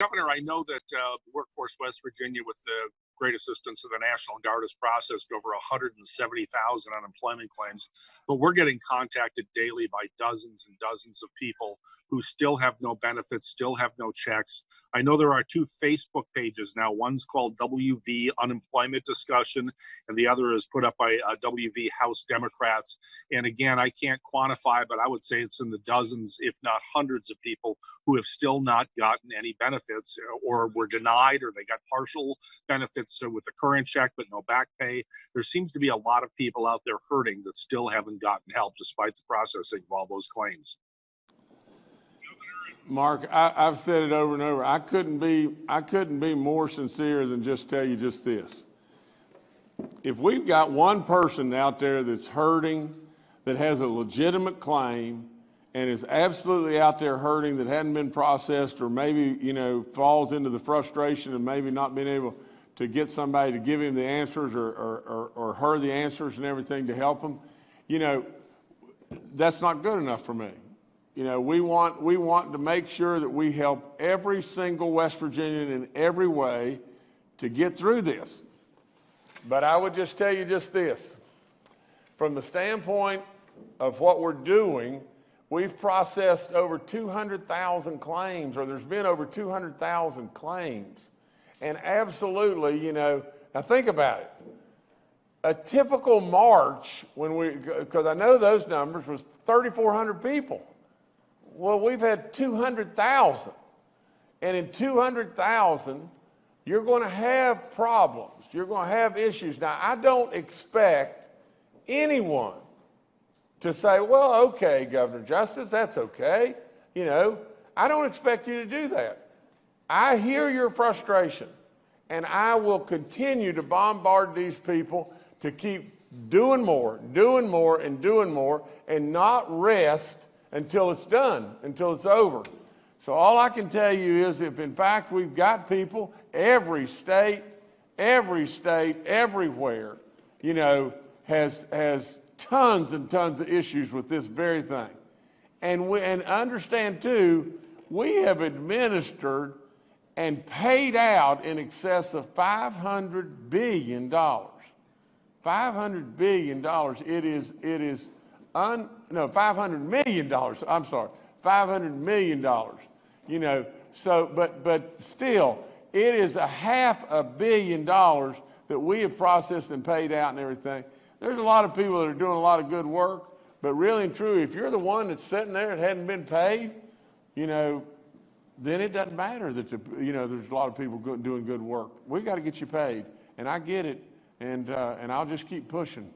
Governor, I know that Workforce West Virginia, with the great assistance of the National Guard, has processed over 170,000 unemployment claims, but we're getting contacted daily by dozens and dozens of people who still have no benefits, still have no checks. I know there are two Facebook pages now. One's called WV Unemployment Discussion, and the other is put up by WV House Democrats. And again, I can't quantify, but I would say it's in the dozens, if not hundreds, of people who have still not gotten any benefits, or were denied, or they got partial benefits with the current check but no back pay. There seems to be a lot of people out there hurting that still haven't gotten help despite the processing of all those claims. Mark, I've said it over and over. I couldn't be more sincere than just tell you just this. If we've got one person out there that's hurting, that has a legitimate claim, and is absolutely out there hurting, that hadn't been processed, or maybe, falls into the frustration of maybe not being able to get somebody to give him the answers or her the answers and everything to help him, that's not good enough for me. We want to make sure that we help every single West Virginian in every way to get through this. But I would just tell you just this. From the standpoint of what we're doing, we've processed over 200,000 claims, or there's been over 200,000 claims. And absolutely, now think about it. A typical March, because I know those numbers, was 3,400 people. Well, we've had 200,000. And in 200,000, you're going to have problems. You're going to have issues. Now, I don't expect anyone to say, well, okay, Governor Justice, that's okay. I don't expect you to do that. I hear your frustration, and I will continue to bombard these people to keep doing more, and not rest until it's done, until it's over. So all I can tell you is, if in fact we've got people, every state, everywhere, has tons and tons of issues with this very thing. And understand too, we have administered and paid out in excess of $500 billion. $500 billion. $500 million. I'm sorry, $500 million. But still, it is $500 million that we have processed and paid out and everything. There's a lot of people that are doing a lot of good work, but really and truly, if you're the one that's sitting there and hadn't been paid, then it doesn't matter that there's a lot of people doing good work. We got to get you paid, and I get it, and I'll just keep pushing.